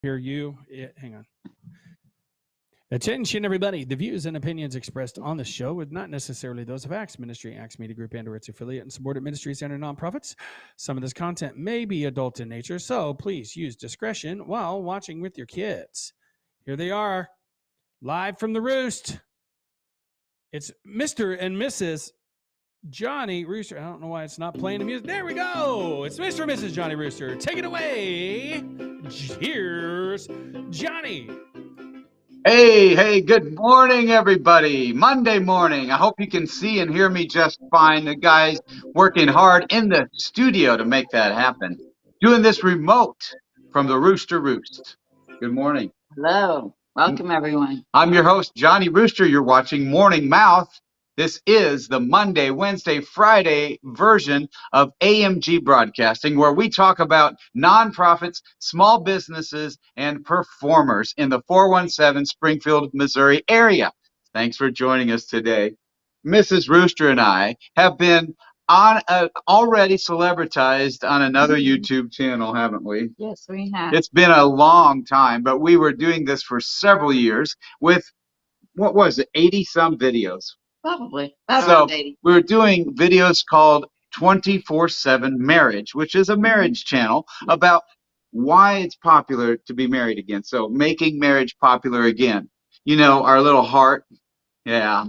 Hear you. Hang on. Attention, everybody. The views and opinions expressed on the show are not necessarily those of Acts Ministry, Acts Media Group, and or its affiliate and supported ministries and or nonprofits. Some of this content may be adult in nature, so please use discretion while watching with your kids. Here they are, live from the Roost. It's Mr. and Mrs. Johnny Rooster. I don't know why it's not playing the music. There we go. It's Mr. and Mrs. Johnny Rooster. Take it away. Here's Johnny. Hey, good morning, everybody. Monday morning. I hope you can see and hear me just fine. The guys working hard in the studio to make that happen. Doing this remote from the Rooster Roost. Good morning. Hello. Welcome, everyone. I'm your host, Johnny Rooster. You're watching Morning Mouth. This is the Monday, Wednesday, Friday version of AMG Broadcasting, where we talk about nonprofits, small businesses, and performers in the 417 Springfield, Missouri area. Thanks for joining us today. Mrs. Rooster and I have been already celebritized on another YouTube channel, haven't we? Yes, we have. It's been a long time, but we were doing this for several years with, what was it, 80-some videos. Probably. So we were doing videos called 24/7 Marriage, which is a marriage channel about why it's popular to be married again. So making marriage popular again. You know, our little heart. Yeah.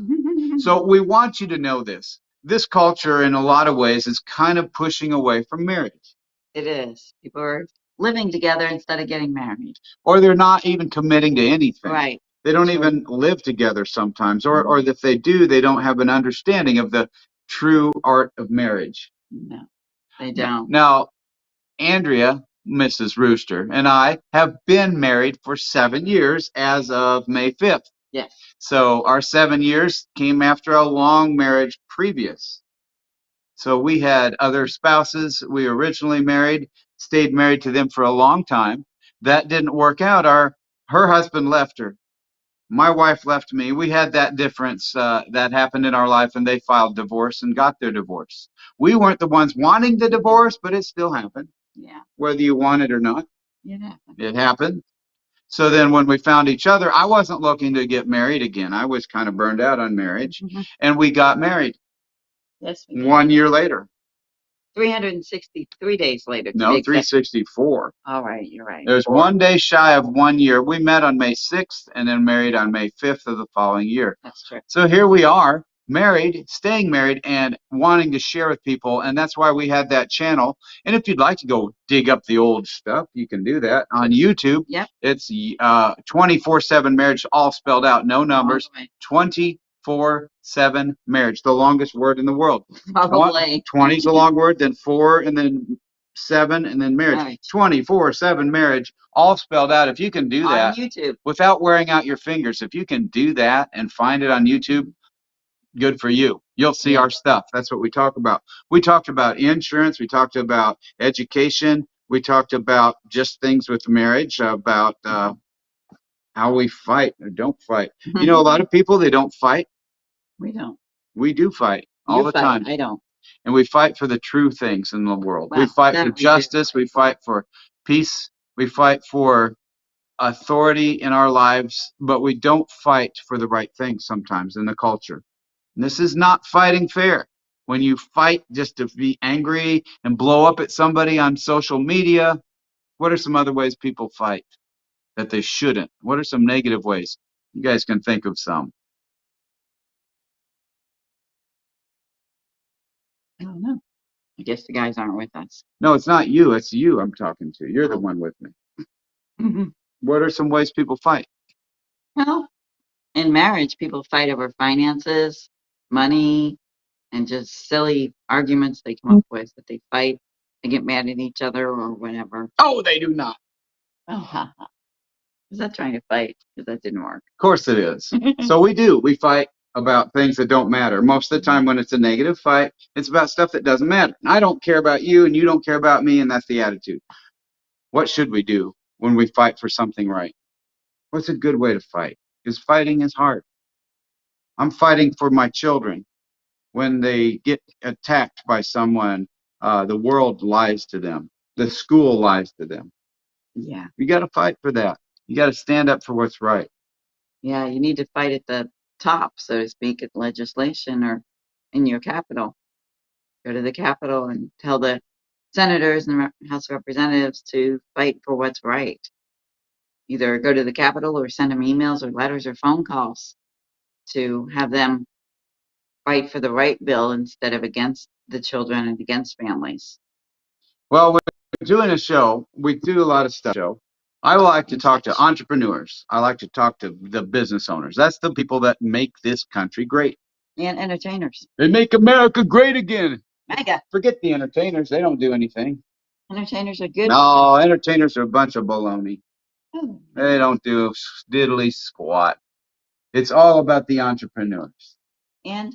So we want you to know this. This culture, in a lot of ways, is kind of pushing away from marriage. It is. People are living together instead of getting married. Or they're not even committing to anything. Right. They don't even live together sometimes, or if they do, they don't have an understanding of the true art of marriage. No, they don't. Now, Andrea, Mrs. Rooster, and I have been married for 7 years as of May 5th. Yes. So our 7 years came after a long marriage previous. So we had other spouses. We originally married, stayed married to them for a long time. That didn't work out. Her husband left her. My wife left me. We had that difference that happened in our life, and they filed divorce and got their divorce. We weren't the ones wanting the divorce, but it still happened. Yeah. Whether you want it or not. It happened. It happened. So then when we found each other, I wasn't looking to get married again. I was kind of burned out on marriage, and we got married. Yes, we did. 1 year later. 363 days later. No, 364. All right, you're right. There's 1 day shy of 1 year. We met on May 6th and then married on May 5th of the following year. That's true. So here we are, married, staying married, and wanting to share with people. And that's why we had that channel. And if you'd like to go dig up the old stuff, you can do that on YouTube. Yep. It's 24/7 Marriage, all spelled out, no numbers. 24/7 Marriage, the longest word in the world. Probably. 20 is a long word, then 4, and then 7, and then marriage. Right. 24/7 Marriage, all spelled out. If you can do that on YouTube without wearing out your fingers, if you can do that and find it on YouTube, good for you. You'll see our stuff. That's what we talk about. We talked about insurance. We talked about education. We talked about just things with marriage, about how we fight or don't fight. You know, a lot of people, they don't fight. We don't. We do fight all the time. I don't. And we fight for the true things in the world. Well, we fight for justice. We fight for peace. We fight for authority in our lives, but we don't fight for the right things sometimes in the culture. And this is not fighting fair. When you fight just to be angry and blow up at somebody on social media, what are some other ways people fight that they shouldn't? What are some negative ways? You guys can think of some. I don't know. I guess the guys aren't with us. No, it's not you. It's you I'm talking to. You're the one with me. What are some ways people fight? Well, in marriage, people fight over finances, money, and just silly arguments they come up with that they fight. They get mad at each other or whatever. Oh, they do not. Oh, is that trying to fight? Because that didn't work. Of course it is. So we do. We fight about things that don't matter. Most of the time when it's a negative fight, it's about stuff that doesn't matter. I don't care about you and you don't care about me, and that's the attitude. What should we do when we fight for something right? What's a good way to fight? Because fighting is hard. I'm fighting for my children. When they get attacked by someone, the world lies to them. The school lies to them. Yeah. You got to fight for that. You got to stand up for what's right. Yeah, you need to fight at the top, so to speak, at legislation or in your capital. Go to the Capitol and tell the senators and the House of Representatives to fight for what's right. Either go to the Capitol or send them emails or letters or phone calls to have them fight for the right bill instead of against the children and against families. Well, we're doing a show. We do a lot of stuff. I like to talk to entrepreneurs. I like to talk to the business owners. That's the people that make this country great. And entertainers. They make America great again. Mega. Forget the entertainers. They don't do anything. Entertainers are good. No, entertainers are a bunch of baloney. Oh. They don't do diddly squat. It's all about the entrepreneurs. And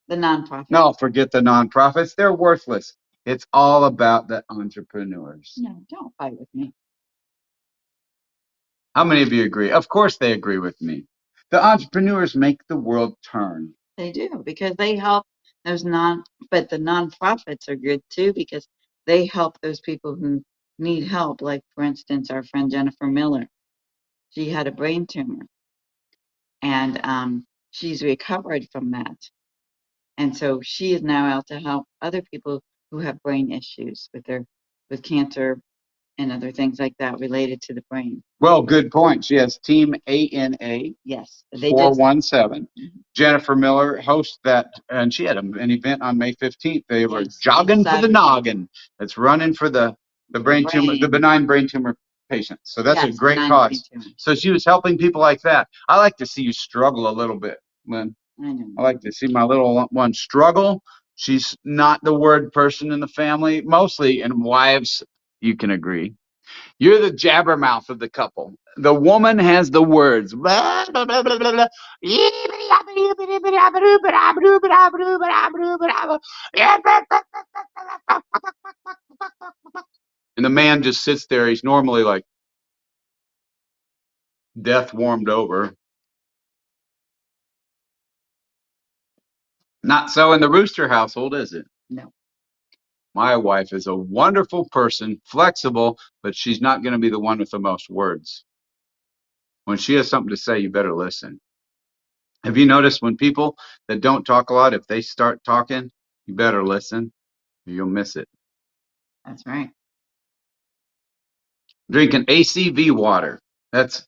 the nonprofits. No, forget the nonprofits. They're worthless. It's all about the entrepreneurs. No, don't fight with me. How many of you agree? Of course they agree with me. The entrepreneurs make the world turn. They do, because they help those but the nonprofits are good too, because they help those people who need help. Like, for instance, our friend Jennifer Miller. She had a brain tumor, and she's recovered from that. And so she is now out to help other people who have brain issues with cancer and other things like that related to the brain. Well, good point. She has Team ANA. Yes. They 417. Jennifer Miller hosts that, and she had an event on May 15th. They were jogging for the noggin. It's running for the brain tumor, the benign brain tumor patients. So that's a great cause. So she was helping people like that. I like to see you struggle a little bit, Lynn. I like to see my little one struggle. She's not the word person in the family, mostly, and wives, you can agree. You're the jabbermouth of the couple. The woman has the words. And the man just sits there. He's normally like death warmed over. Not so in the Rooster household, is it? No. My wife is a wonderful person, flexible, but she's not going to be the one with the most words. When she has something to say, you better listen. Have you noticed when people that don't talk a lot, if they start talking, you better listen, or you'll miss it. That's right. Drinking ACV water. That's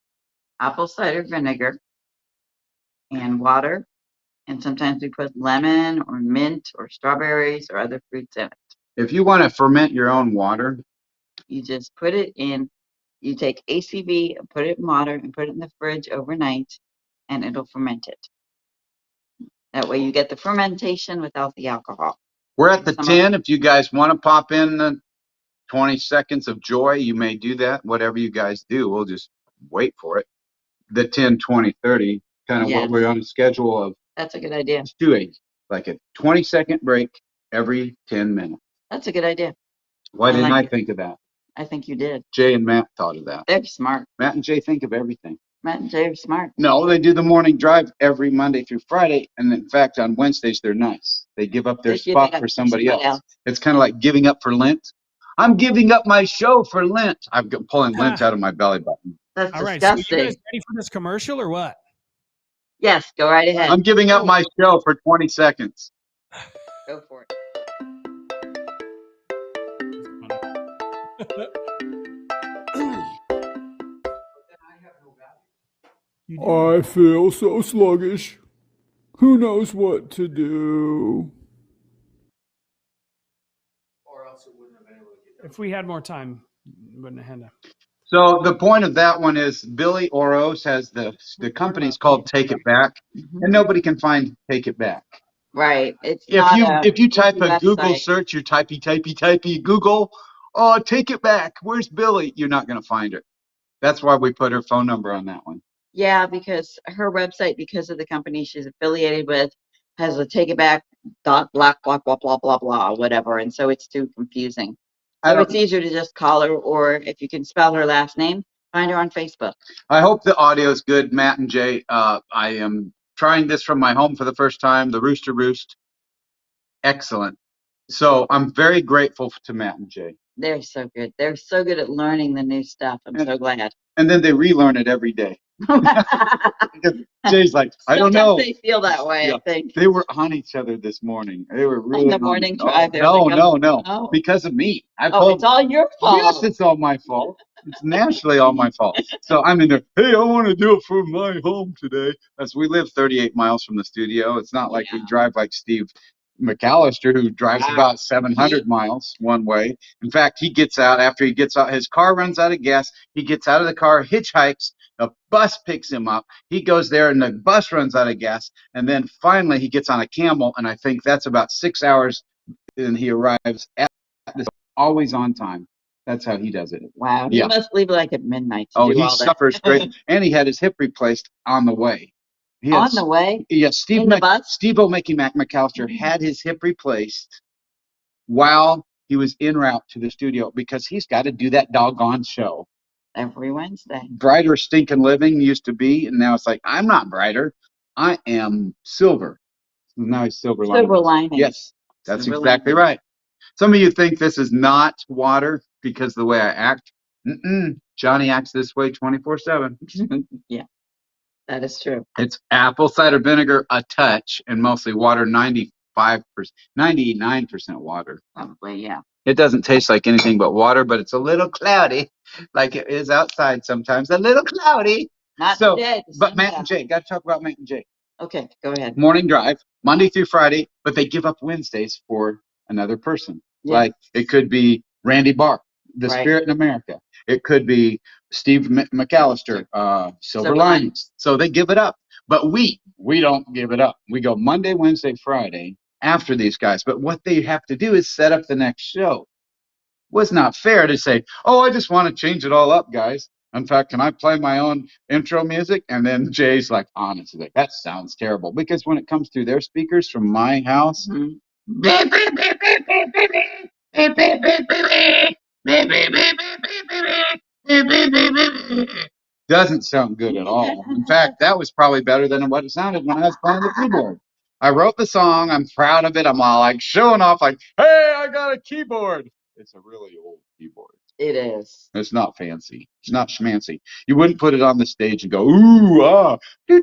apple cider vinegar and water. And sometimes we put lemon or mint or strawberries or other fruits in it. If you want to ferment your own water, you just put it in. You take ACV, put it in water, and put it in the fridge overnight, and it'll ferment it. That way you get the fermentation without the alcohol. We're at the 10. If you guys want to pop in the 20 seconds of joy, you may do that. Whatever you guys do, we'll just wait for it. The 10, 20, 30, kind of what we're on the schedule of. That's a good idea. Let's do a 20-second break every 10 minutes. That's a good idea. Why didn't I think of that? I think you did. Jay and Matt thought of that. They're smart. Matt and Jay think of everything. Matt and Jay are smart. No, they do the morning drive every Monday through Friday. And in fact, on Wednesdays, they're nice. They give up their spot for somebody else. It's kind of like giving up for Lent. I'm giving up my show for Lent. I'm pulling Lent out of my belly button. That's all right, disgusting. so you guys ready for this commercial or what? Yes, go right ahead. I'm giving up my show for 20 seconds. Go for it. I feel so sluggish. Who knows what to do? If we had more time, wouldn't have had to. So the point of that one is Billy Oros has the company's called Take It Back, and nobody can find Take It Back. Right. It's if you type a Google website. search, you're typey Google, oh, Take It Back. Where's Billy? You're not going to find her. That's why we put her phone number on that one. Yeah, because her website, because of the company she's affiliated with, has a take it back dot blah blah blah blah blah blah whatever, and so it's too confusing. So it's easier to just call her, or if you can spell her last name, find her on Facebook. I hope the audio is good, Matt and Jay. I am trying this from my home for the first time. The Rooster Roost, excellent. So I'm very grateful to Matt and Jay. They're so good. They're so good at learning the new stuff. I'm so glad. And then they relearn it every day. Because Jay's like, I don't know. Sometimes they feel that way, Yeah. I think. They were on each other this morning. They were really On the morning drive. No. Because of me. It's all your fault. Yes, it's all my fault. It's naturally all my fault. So I'm in there, hey, I want to do it for my home today. As we live 38 miles from the studio. It's not like we drive like Steve McAllister, who drives about 700 miles one way. In fact, he gets out after he gets out, his car runs out of gas. He gets out of the car, hitchhikes, a bus picks him up. He goes there and the bus runs out of gas. And then finally he gets on a camel. And I think that's about 6 hours. And he arrives at this, always on time. That's how he does it. Wow. He must leave like at midnight to do he all that. suffers great. And he had his hip replaced on the way. On the way? Yes, Steve O'Mackey McAllister had his hip replaced while he was en route to the studio because he's got to do that doggone show. Every Wednesday. Brighter Stinking Living used to be, and now it's like, I'm not brighter. I am silver. Now he's Silver Lining. Silver Lining. Yes, that's exactly right. Some of you think this is not water because of the way I act. Johnny acts this way 24/7. Yeah. That is true. It's apple cider vinegar, a touch, and mostly water, 99% water. Probably, yeah. It doesn't taste like anything but water, but it's a little cloudy, like it is outside sometimes. A little cloudy. Not today. But Matt and Jay, got to talk about Matt and Jay. Okay, go ahead. Morning drive, Monday through Friday, but they give up Wednesdays for another person. Yes. Like it could be Randy Barr, the Spirit in America. It could be Steve McAllister, Silver Linings. So they give it up. But we don't give it up. We go Monday, Wednesday, Friday after these guys. But what they have to do is set up the next show. Was not fair to say, oh, I just want to change it all up, guys. In fact, can I play my own intro music? And then Jay's like, honestly, that sounds terrible. Because when it comes through their speakers from my house, doesn't sound good at all. In fact, that was probably better than what it sounded when I was playing the keyboard. I wrote the song. I'm proud of it. I'm all like showing off like, hey, I got a keyboard. It's a really old keyboard. It is. It's not fancy. It's not schmancy. You wouldn't put it on the stage and go, ooh, ah. You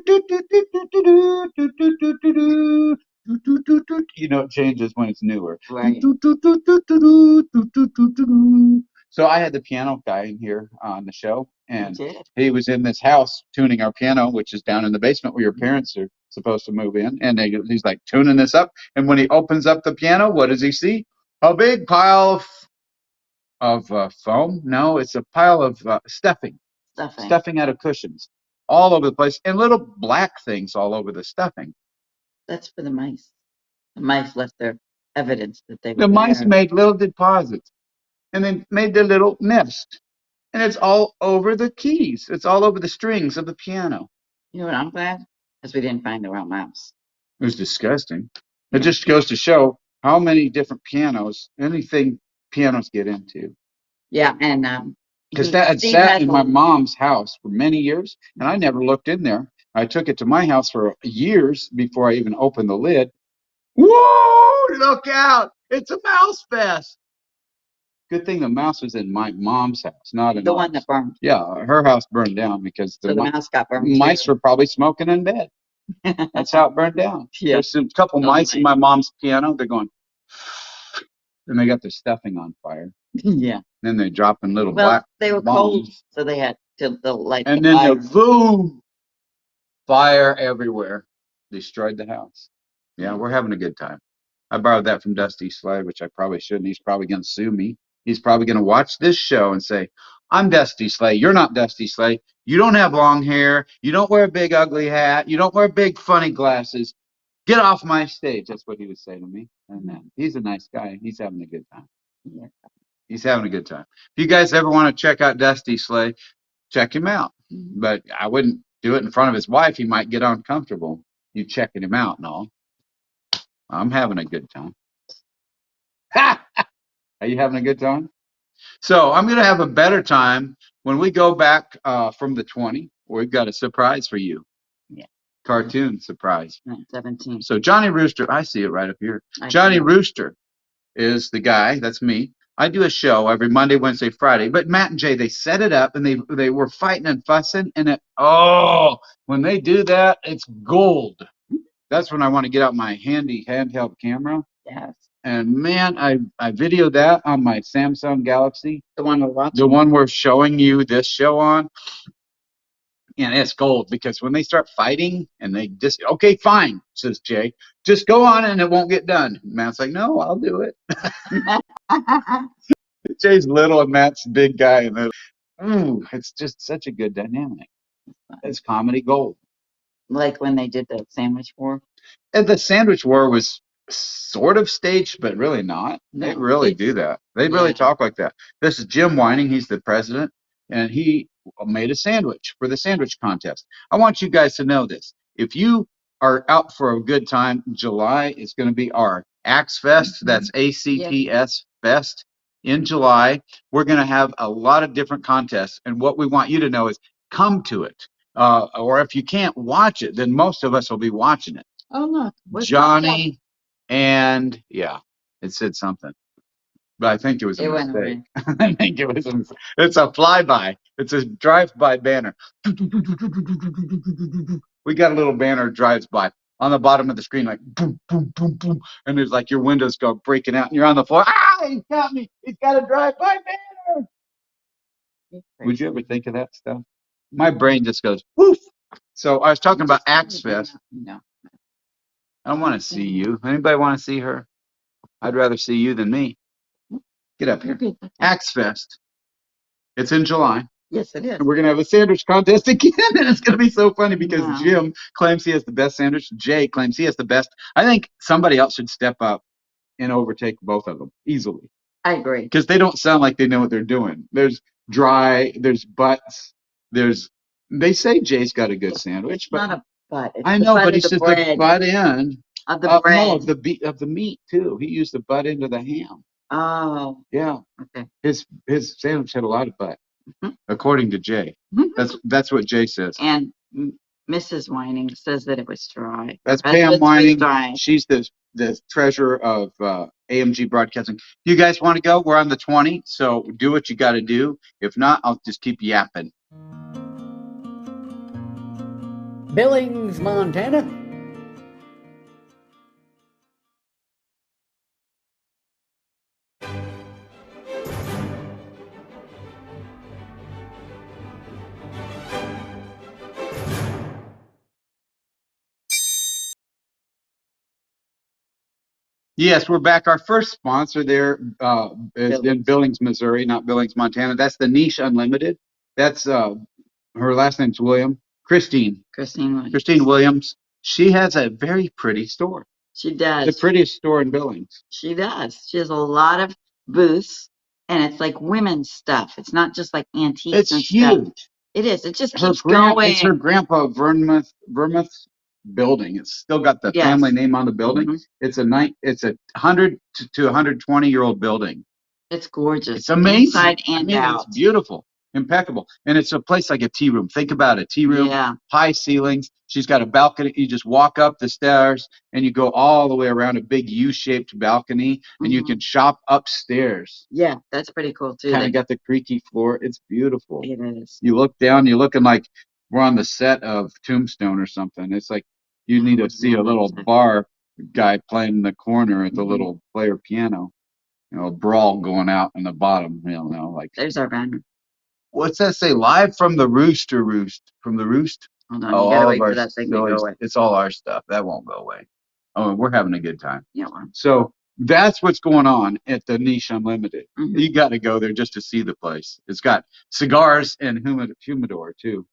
know, it changes when it's newer. Right. So I had the piano guy in here on the show, and he was in this house tuning our piano, which is down in the basement where your parents are supposed to move in. And he's like tuning this up. And when he opens up the piano, what does he see? A big pile of foam. No, it's a pile of stuffing out of cushions all over the place, and little black things all over the stuffing. That's for the mice. The mice left their evidence that they were The mice made little deposits, and they made their little nest, and it's all over the keys. It's all over the strings of the piano. You know what I'm glad? Because we didn't find the real mouse. It was disgusting. It just goes to show how many different pianos get into. Yeah, and because that had sat in my mom's house for many years, and I never looked in there. I took it to my house for years before I even opened the lid. Whoa! Look out! It's a mouse fest. Good thing the mouse was in my mom's house, not in the one that burned. Yeah, her house burned down because the mouse got burned. Mice were probably smoking in bed. That's how it burned down. Yeah. There's a couple mice in my mom's piano. They're going, and they got their stuffing on fire. Yeah. Then they drop in little black they were bombs. cold, so they had to light and the then fire. the boom, fire everywhere, destroyed the house. Yeah, we're having a good time. I borrowed that from Dusty Slay, which I probably shouldn't. He's probably going to sue me. He's probably going to watch this show and say, I'm Dusty Slay. You're not Dusty Slay. You don't have long hair. You don't wear a big ugly hat. You don't wear big funny glasses. Get off my stage. That's what he would say to me. And he's a nice guy. He's having a good time. Yeah. He's having a good time. If you guys ever want to check out Dusty Slay, check him out. But I wouldn't do it in front of his wife. He might get uncomfortable. You checking him out and all. I'm having a good time. Are you having a good time? So I'm going to have a better time when we go back from the 20. We've got a surprise for you. Yeah. Cartoon surprise. 17. So Johnny Rooster, I see it right up here. Johnny Rooster is the guy, that's me, I do a show every Monday, Wednesday, Friday. But Matt and Jay, they set it up and they were fighting and fussing. And when they do that, it's gold. That's when I want to get out my handy handheld camera. Yes. And man, I videoed that on my Samsung Galaxy. The one we're watching. The one we're showing you this show on. And it's gold because when they start fighting and they just, okay, fine, says Jay, just go on and it won't get done. And Matt's like, no, I'll do it. Jay's little and Matt's big guy. And it's just such a good dynamic. It's comedy gold. Like when they did the sandwich war. And the sandwich war was sort of staged, but really not. No, They really do that. They really talk like that. This is Jim Whining. He's the president, and he made a sandwich for the sandwich contest. I want you guys to know this. If you are out for a good time, July is going to be our Axe Fest. That's ACTS Fest in July. We're going to have a lot of different contests, and what we want you to know is come to it. Or if you can't watch it, then most of us will be watching it. Oh, look. What's Johnny and it said something, but I think it was a mistake. I think it was. It's a flyby. It's a drive-by banner. We got a little banner drives by on the bottom of the screen, like boom, boom, boom, boom, and there's like your windows go breaking out, and you're on the floor. He's got me. He's got a drive-by banner. Would you ever think of that stuff? My brain just goes woof. So I was talking about Axe Fest. No. I don't want to see you. Anybody want to see her? I'd rather see you than me. Get up here. Axe Fest. It's in July. Yes, it is. And we're going to have a sandwich contest again. And it's going to be so funny because Jim claims he has the best sandwich. Jay claims he has the best. I think somebody else should step up and overtake both of them easily. I agree. Because they don't sound like they know what they're doing. There's dry, there's butts, they say Jay's got a good sandwich. But not a butt. It's I know, but he says the butt end. Of the bread. No, of the meat too. He used the butt end of the ham. Oh. Yeah. Okay. His sandwich had a lot of butt, according to Jay. That's what Jay says. And Mrs. Whining says that it was dry. That's Pam Whining. She's the treasurer of AMG Broadcasting. You guys want to go? We're on the 20, so do what you got to do. If not, I'll just keep yapping. Billings, Montana. Yes, we're back. Our first sponsor there is in Billings, Missouri, not Billings, Montana. That's the Niche Unlimited. That's her last name's William. Christine Williams. She has a very pretty store. She does. The prettiest store in Billings. She does. She has a lot of booths, and it's like women's stuff. It's not just like antiques. It's huge. Stuff. It is. It just keeps going. It's her grandpa Vermouth's building. It's still got the family name on the building. It's a 100 to 120-year-old building. It's gorgeous. It's amazing. Inside and out. It's beautiful. Impeccable. And it's a place like a tea room. Think about a tea room, high ceilings. She's got a balcony. You just walk up the stairs and you go all the way around a big U-shaped balcony and you can shop upstairs. Yeah, that's pretty cool too. Kind of got the creaky floor. It's beautiful. It is. You look down, you're looking like we're on the set of Tombstone or something. It's like you need to see a little bar guy playing in the corner at the little player piano. You know, a brawl going out in the bottom. You know, like there's our banner. What's that say? Live from the Roost or Roost? From the Roost? Hold on, you gotta wait for that thing to go away. It's all our stuff. That won't go away. Oh, we're having a good time. Yeah. So that's what's going on at the Niche Unlimited. You got to go there just to see the place. It's got cigars and humidor too.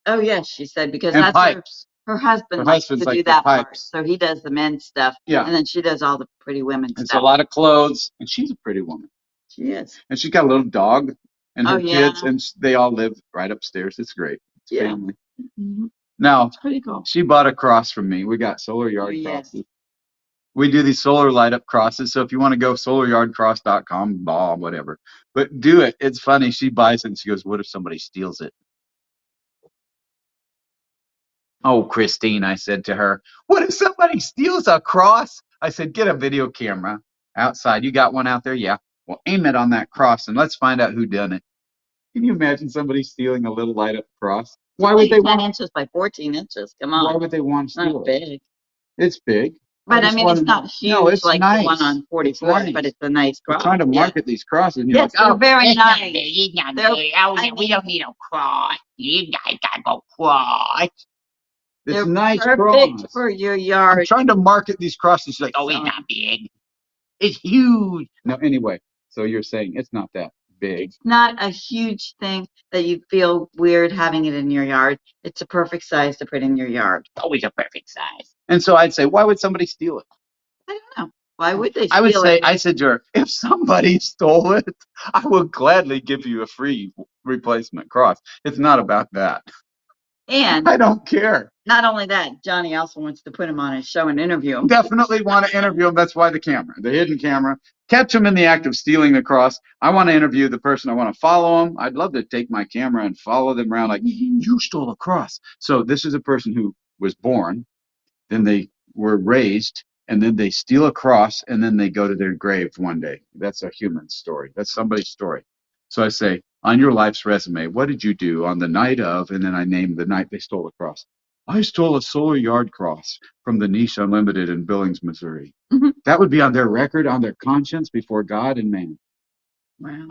Oh yes, she said because and that's pipes. Her husband likes to do that part. So he does the men's stuff. Yeah. And then she does all the pretty women stuff. It's a lot of clothes, and she's a pretty woman. She is. And she's got a little dog. And her kids, and they all live right upstairs. It's great. It's family. Now, it's pretty cool. She bought a cross from me. We got solar yard crosses. We do these solar light up crosses. So if you want to go solaryardcross.com, blah, whatever. But do it. It's funny. She buys it and she goes, what if somebody steals it? Oh, Christine, I said to her, what if somebody steals a cross? I said, get a video camera outside. You got one out there? Yeah. Well, aim it on that cross and let's find out who done it. Can you imagine somebody stealing a little light up cross? Why would they 10 want? inches by 14 inches. Come Why on. would they want to It's not steal it? big. It's big. But I just mean, wanna it's know. not No, huge it's like nice. the one on It's 44th, nice. but it's a nice We're cross. trying to Yeah. market these crosses, and you're Yes, like, they're oh, very It's not nice. big. It's not They're- big. Oh, I yeah, we mean- don't need a cross. You guys gotta go cross. this They're nice perfect cross. for your I'm yard. trying to market these crosses. She's like, Oh, oh, it's not big. It's huge. no. Anyway, so you're saying it's not that big. It's not a huge thing that you feel weird having it in your yard. It's a perfect size to put in your yard. It's always a perfect size. And so I'd say, why would somebody steal it? I don't know. Why would they steal I would say, it? I said to her, if somebody stole it, I would gladly give you a free replacement cross. It's not about that. And I don't care. not only that, Johnny also wants to put him on his show and interview him. Definitely want to interview him. That's why the camera, the hidden camera. Catch him in the act of stealing the cross. I want to interview the person. I want to follow him. I'd love to take my camera and follow them around like, you stole a cross. So this is a person who was born, then they were raised, and then they steal a cross, and then they go to their grave one day. That's a human story. That's somebody's story. So I say, on your life's resume, what did you do on the night of? And then I name the night they stole the cross. I stole a solar yard cross from the Niche Unlimited in Billings, Missouri. Mhm. That would be on their record, on their conscience before God and man. Wow.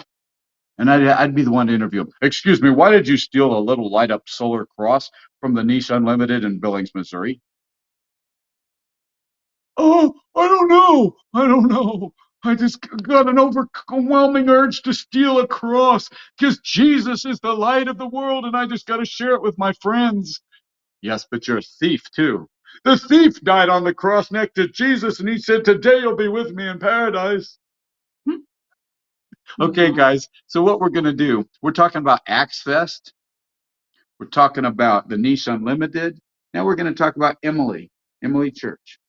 And I'd be the one to interview him. Excuse me, why did you steal a little light up solar cross from the Niche Unlimited in Billings, Missouri? Oh, I don't know. I don't know. I just got an overwhelming urge to steal a cross because Jesus is the light of the world and I just got to share it with my friends. Yes, but you're a thief too. The thief died on the cross next to Jesus and he said, today you'll be with me in paradise. Okay, guys. So what we're going to do, we're talking about Axe Fest. We're talking about the Niche Unlimited. Now we're going to talk about Emily Church.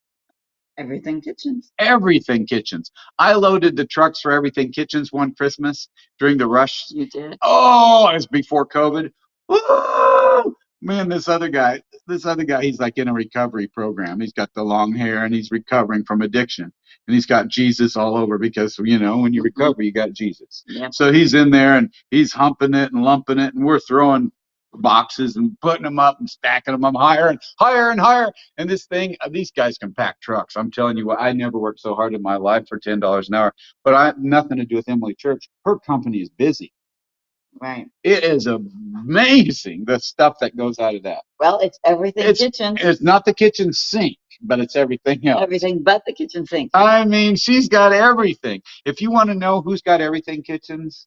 Everything Kitchens. Everything Kitchens. I loaded the trucks for Everything Kitchens one Christmas during the rush. You did. Oh, it was before COVID. Woo! Man, this other guy, he's like in a recovery program. He's got the long hair and he's recovering from addiction. And he's got Jesus all over because, you know, when you recover, you got Jesus. Yep. So he's in there and he's humping it and lumping it. And we're throwing boxes and putting them up and stacking them up higher and higher and higher. And this thing, these guys can pack trucks. I'm telling you what, I never worked so hard in my life for $10 an hour. But I nothing to do with Emily Church. Her company is busy. Right. It is amazing the stuff that goes out of that. Well, it's Everything It's, Kitchens. it's not the kitchen sink, but it's everything else. Everything but the kitchen sink. I mean, she's got everything. If you want to know who's got everything kitchens,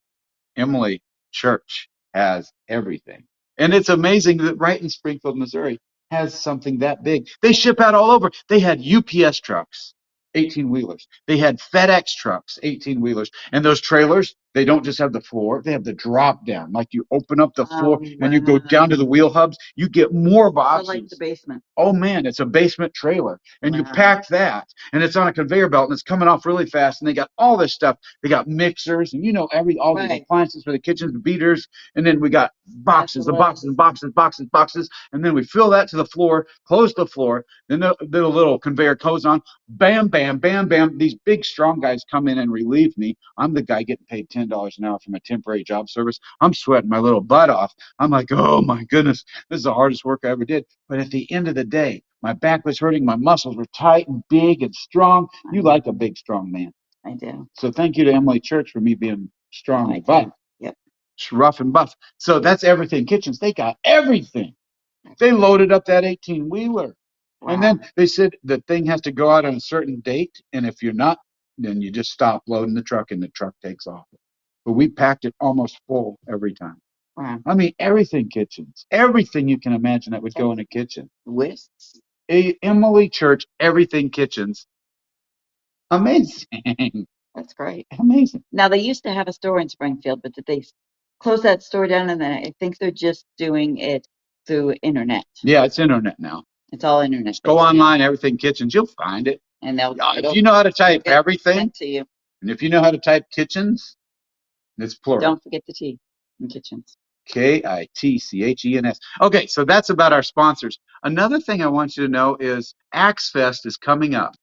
Emily Church has everything. And it's amazing that right in Springfield, Missouri, has something that big. They ship out all over. They had UPS trucks, 18-wheelers. They had FedEx trucks, 18-wheelers. And those trailers, they don't just have the floor, they have the drop down. Like you open up the floor and you go down to the wheel hubs, you get more I boxes. like the basement. Oh man, it's a basement trailer. And you Wow. pack that and it's on a conveyor belt and it's coming off really fast. And they got all this stuff. They got mixers and all these Right. appliances for the kitchens, the beaters. And then we got boxes, the That's boxes, and boxes, boxes, boxes. And then we fill that to the floor, close the floor. Then the little conveyor goes on. Bam, bam, bam, bam. These big, strong guys come in and relieve me. I'm the guy getting paid $10 an hour from a temporary job service. I'm sweating my little butt off. I'm like, oh my goodness, this is the hardest work I ever did. But at the end of the day, my back was hurting. My muscles were tight and big and strong. You like a big, strong man. I do. So thank you to Emily Church for me being strong I and buff. do. Yep. Rough and buff. So that's Everything Kitchens. They got everything. They loaded up that 18-wheeler. Wow. And then they said the thing has to go out on a certain date. And if you're not, then you just stop loading the truck and the truck takes off. But we packed it almost full every time. Wow. I mean, Everything Kitchens. Everything you can imagine that would go in a kitchen. Whisks. Emily Church, Everything Kitchens. Amazing. That's great. Amazing. Now, they used to have a store in Springfield, but did they close that store down? And then I think they're just doing it through internet. Yeah, it's internet now. It's all internet. Go based. online, Everything Kitchens. You'll find it. And they'll If you know how to type get everything, sent to you. and if you know how to type kitchens, it's plural. Don't forget the T in kitchens. Kitchens. Okay, so that's about our sponsors. Another thing I want you to know is Axe Fest is coming up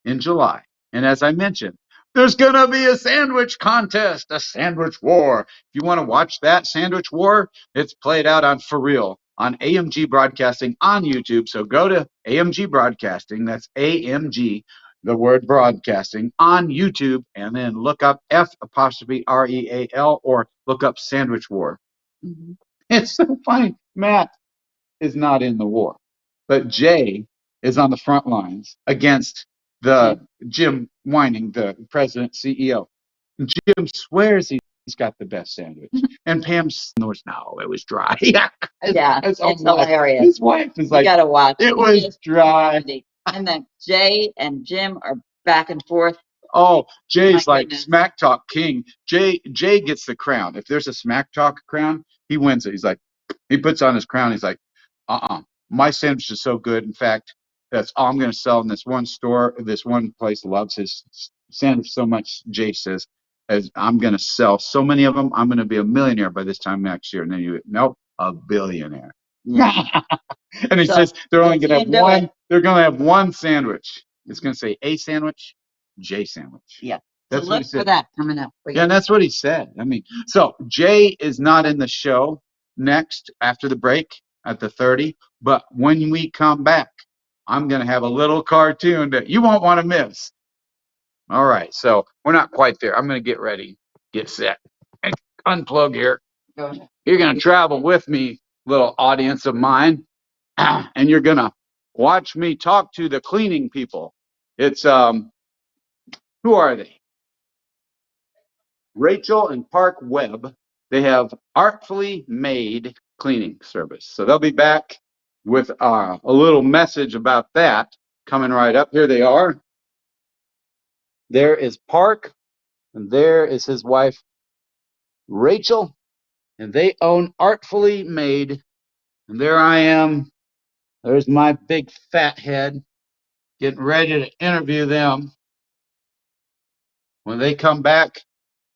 in July. And as I mentioned, There's going to be a sandwich contest, a sandwich war. If you want to watch that sandwich war, it's played out on For Real on AMG Broadcasting on YouTube. So go to AMG Broadcasting. That's AMG, the word broadcasting, on YouTube, and then look up F''REAL or look up Sandwich War. Mm-hmm. It's so funny. Matt is not in the war, but Jay is on the front lines against the Jim Whining, the president CEO. Jim swears he's got the best sandwich, and Pam knows no, it was dry. Yeah, His it's hilarious. His wife is like, you gotta watch. it was dry. And then Jay and Jim are back and forth. Oh, Jay's My like goodness. smack talk king. Jay gets the crown. If there's a smack talk crown, he wins it. He's like, he puts on his crown. He's like, my sandwich is so good. In fact, that's all I'm going to sell in this one store. This one place loves his sandwich so much. Jay says, as I'm going to sell so many of them, I'm going to be a millionaire by this time next year. And then nope, a billionaire. Yeah. And he says they're only going to have one. it. They're going to have one sandwich. It's going to say A sandwich, J sandwich. Yeah. That's so what he look for said. that coming up. Yeah, and that's what he said. I mean, so Jay is not in the show next after the break at the 30, but when we come back, I'm going to have a little cartoon that you won't want to miss. All right, so we're not quite there. I'm going to get ready, get set, and unplug here. You're going to travel with me, little audience of mine, and you're going to watch me talk to the cleaning people. It's, who are they? Rachael and Park Webb. They have Artfully Maid cleaning service. So they'll be back with a little message about that coming right up. Here they are. There is Park, and there is his wife, Rachael, and they own Artfully Maid. And there I am. There's my big fat head getting ready to interview them. When they come back,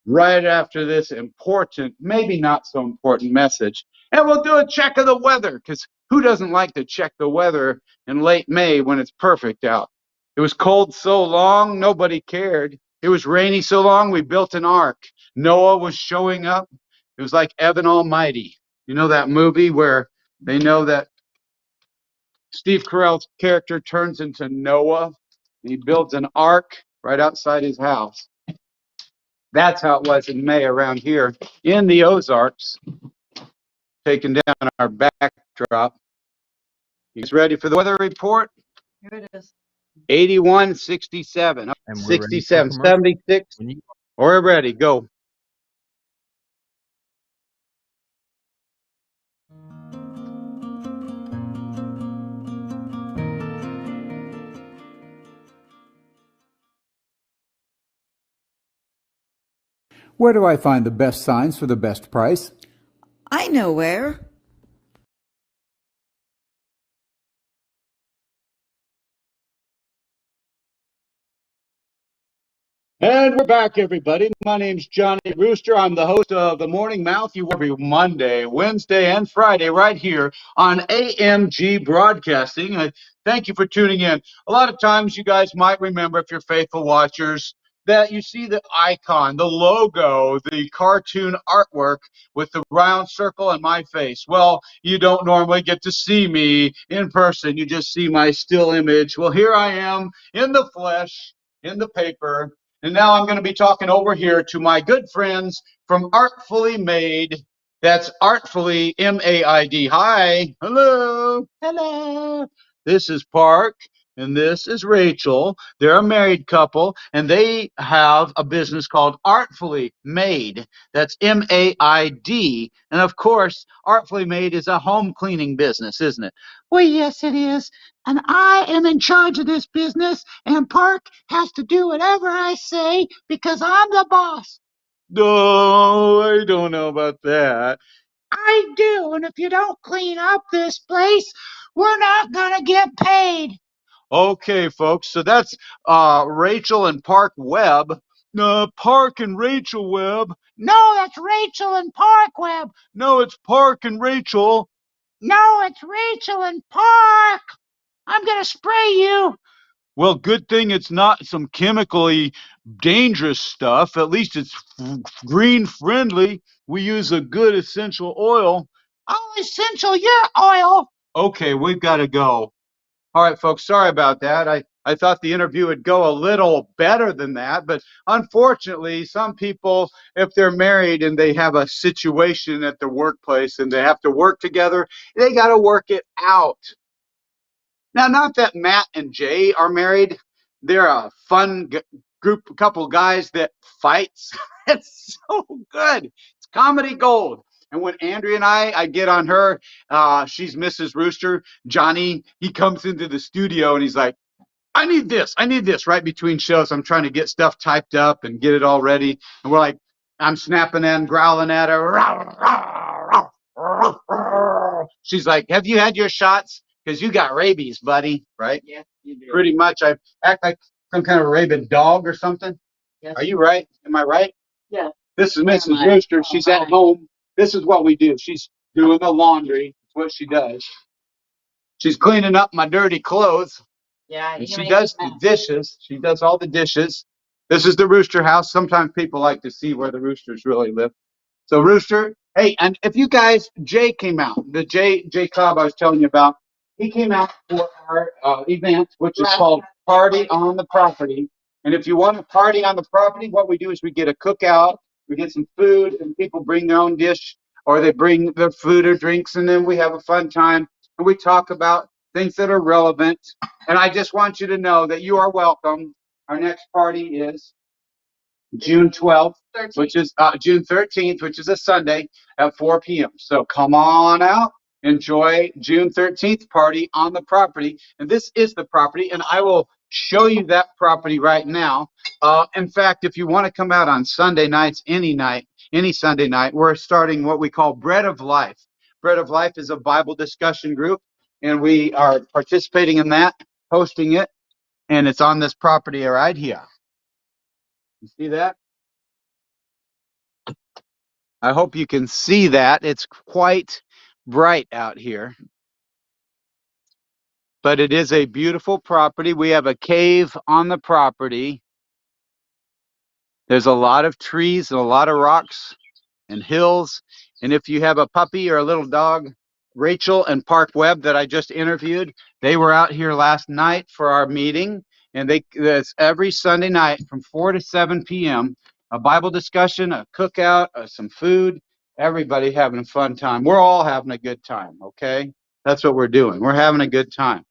right after this important, maybe not so important message. And we'll do a check of the weather, because who doesn't like to check the weather in late May when it's perfect out? It was cold so long, nobody cared. It was rainy so long, we built an ark. Noah was showing up. It was like Evan Almighty. You know that movie where they know that Steve Carell's character turns into Noah, and he builds an ark right outside his house. That's how it was in May around here in the Ozarks. Taking down our backdrop. You guys ready for the weather report? Here it is. 81, 67, And we're ready for 67, commercial. 76. When you- We're ready. Go. Where do I find the best signs for the best price? I know where. And we're back, everybody. My name's Johnny Rooster. I'm the host of The Morning Mouth. You every Monday, Wednesday, and Friday right here on AMG Broadcasting. I thank you for tuning in. A lot of times you guys might remember, if you're faithful watchers, that you see the icon, the logo, the cartoon artwork with the round circle and my face. Well, you don't normally get to see me in person. You just see my still image. Well, here I am in the flesh, in the paper. And now I'm going to be talking over here to my good friends from Artfully Maid. That's Artfully, M-A-I-D. Hi. Hello. Hello. This is Park, and this is Rachael. They're a married couple, and they have a business called Artfully Maid. That's M-A-I-D. And of course, Artfully Maid is a home cleaning business, isn't it? Well, yes, it is. And I am in charge of this business, and Park has to do whatever I say because I'm the boss. No, I don't know about that. I do, and if you don't clean up this place, we're not gonna get paid. Okay, folks, so that's Rachael and Park Webb. Park and Rachael Webb. No, that's Rachael and Park Webb. No, it's Park and Rachael. No, it's Rachael and Park. I'm gonna spray you. Well, good thing it's not some chemically dangerous stuff. At least it's green friendly. We use a good essential oil. Oh, essential your oil. Okay, we've got to go. All right, folks, sorry about that. I thought the interview would go a little better than that, but unfortunately, some people, if they're married and they have a situation at the workplace and they have to work together, they got to work it out. Now, not that Matt and Jay are married. They're a fun group, a couple guys that fights. It's so good. It's comedy gold. And when Andrea and I get on her, she's Mrs. Rooster. Johnny, he comes into the studio and he's like, I need this right between shows. I'm trying to get stuff typed up and get it all ready. And we're like, I'm snapping and growling at her. She's like, have you had your shots? Because you got rabies, buddy, right? Yes, you do. Pretty much. I act like some kind of rabid dog or something. Yes. Are you right? Am I right? Yeah. This is Mrs. I? Rooster. She's at home. This is what we do. She's doing the laundry. That's what she does. She's cleaning up my dirty clothes. Yeah. And she does the dishes. She does all the dishes. This is the Rooster house. Sometimes people like to see where the roosters really live. So Rooster, hey, and if you guys, Jay came out. The Jay Cobb I was telling you about. He came out for our event, which is called Party on the Property. And if you want to party on the property, what we do is we get a cookout, we get some food, and people bring their own dish, or they bring their food or drinks, and then we have a fun time, and we talk about things that are relevant. And I just want you to know that you are welcome. Our next party is June 12th, which is June 13th, which is a Sunday at 4 p.m. So come on out, enjoy June 13th party on the property. And this is the property, and I will show you that property right now. In fact, if you want to come out on Sunday nights, any Sunday night, we're starting what we call Bread of Life. Bread of Life is a Bible discussion group, and we are participating in that, hosting it, and it's on this property right here. You see that? I hope you can see that. It's quite bright out here. But it is a beautiful property. We have a cave on the property. There's a lot of trees and a lot of rocks and hills. And if you have a puppy or a little dog, Rachael and Park Webb that I just interviewed, they were out here last night for our meeting. And that's every Sunday night from 4 to 7 p.m. A Bible discussion, a cookout, some food, everybody having a fun time. We're all having a good time, okay? That's what we're doing. We're having a good time.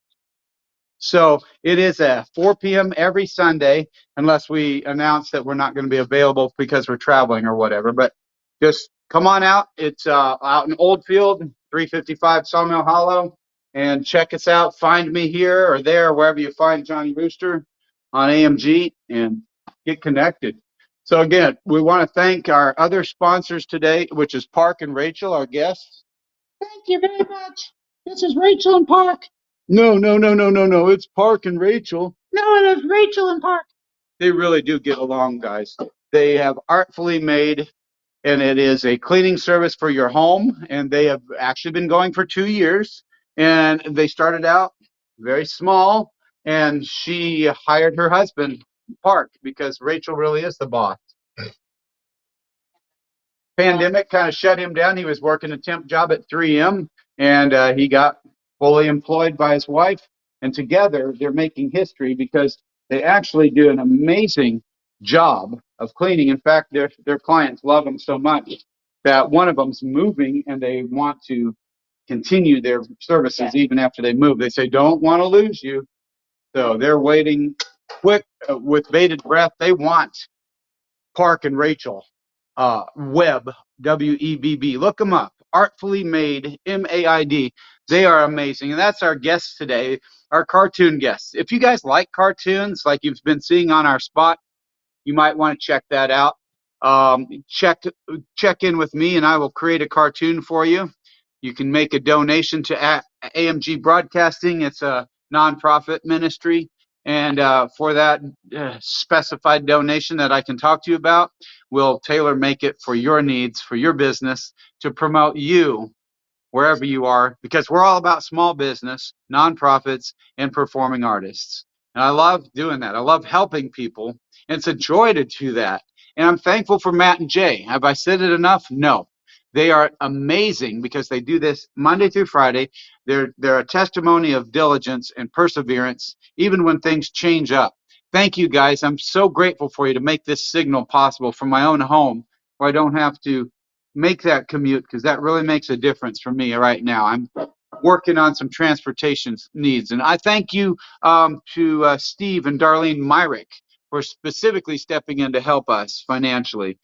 So it is at 4 p.m. every Sunday, unless we announce that we're not going to be available because we're traveling or whatever. But just come on out. It's out in Oldfield, 355 Sawmill Hollow, and check us out. Find me here or there, wherever you find Johnny Rooster on AMG, and get connected. So again, we want to thank our other sponsors today, which is Park and Rachael, our guests. Thank you very much. This is Rachel and Park. No. It's Park and Rachael. No, it is Rachel and Park. They really do get along, guys. They have Artfully Maid, and it is a cleaning service for your home. And they have actually been going for 2 years. And they started out very small, and she hired her husband, Park, because Rachael really is the boss. Pandemic kind of shut him down. He was working a temp job at 3M, and he got fully employed by his wife. And together, they're making history because they actually do an amazing job of cleaning. In fact, their clients love them so much that one of them's moving, and they want to continue their services even after they move. They say, don't want to lose you. So they're waiting quick with bated breath. They want Park and Rachael. Webb, W-E-B-B. Look them up. Artfully Maid, M-A-I-D. They are amazing. And that's our guests today, our cartoon guests. If you guys like cartoons, like you've been seeing on our spot, you might want to check that out. Check in with me, and I will create a cartoon for you. You can make a donation to AMG Broadcasting. It's a nonprofit ministry. And for that specified donation that I can talk to you about, we'll tailor make it for your needs, for your business, to promote you wherever you are, because we're all about small business, nonprofits, and performing artists. And I love doing that. I love helping people. And it's a joy to do that. And I'm thankful for Matt and Jay. Have I said it enough? No. They are amazing because they do this Monday through Friday. They're a testimony of diligence and perseverance, even when things change up. Thank you, guys. I'm so grateful for you to make this signal possible from my own home where I don't have to make that commute, because that really makes a difference for me right now. I'm working on some transportation needs. And I thank you to Steve and Darlene Myrick for specifically stepping in to help us financially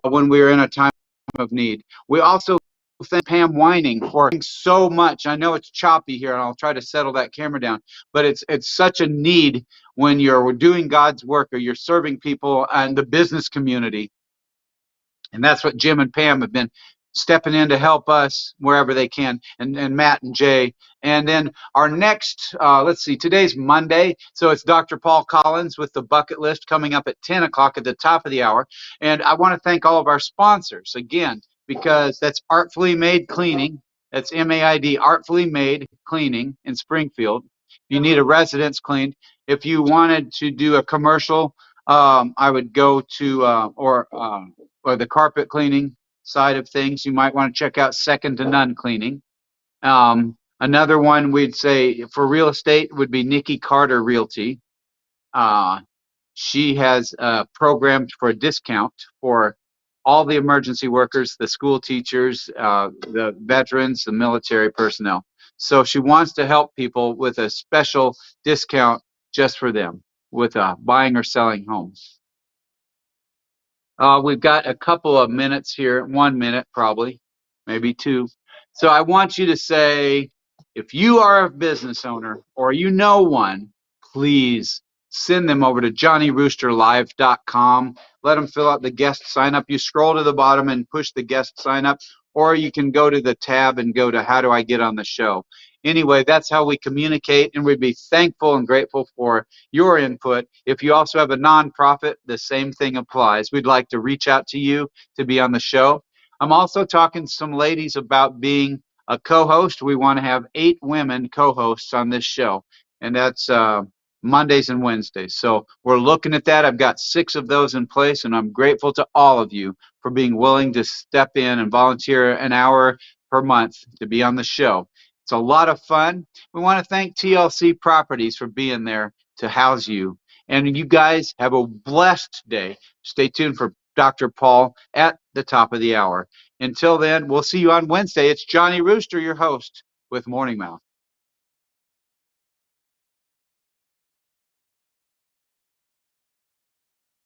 when we were in a time of need. We also thank Pam Whining for so much. I know it's choppy here, and I'll try to settle that camera down, but it's such a need when you're doing God's work or you're serving people and the business community. And that's what Jim and Pam have been stepping in to help us wherever they can, and Matt and Jay. And then our next, let's see, today's Monday, so it's Dr. Paul Collins with the bucket list coming up at 10 o'clock at the top of the hour. And I want to thank all of our sponsors again, because that's Artfully Maid Cleaning. That's MAID, Artfully Maid Cleaning in Springfield. If you need a residence cleaned, if you wanted to do a commercial, I would go to, or the carpet cleaning side of things, you might want to check out Second to None Cleaning. Another one we'd say for real estate would be Nikki Carter Realty. She has programmed for a discount for all the emergency workers, the school teachers, the veterans, the military personnel. So she wants to help people with a special discount just for them with buying or selling homes. We've got a couple of minutes here, 1 minute probably, maybe two. So I want you to say, if you are a business owner or you know one, please send them over to johnnyroosterlive.com. Let them fill out the guest sign up. You scroll to the bottom and push the guest sign up, or you can go to the tab and go to how do I get on the show. Anyway, that's how we communicate, and we'd be thankful and grateful for your input. If you also have a nonprofit, the same thing applies. We'd like to reach out to you to be on the show. I'm also talking to some ladies about being a co-host. We want to have 8 women co-hosts on this show, and that's Mondays and Wednesdays. So we're looking at that. I've got 6 of those in place, and I'm grateful to all of you for being willing to step in and volunteer an hour per month to be on the show. It's a lot of fun. We want to thank TLC Properties for being there to house you. And you guys have a blessed day. Stay tuned for Dr. Paul at the top of the hour. Until then, we'll see you on Wednesday. It's Johnny Rooster, your host, with Morning Mouth.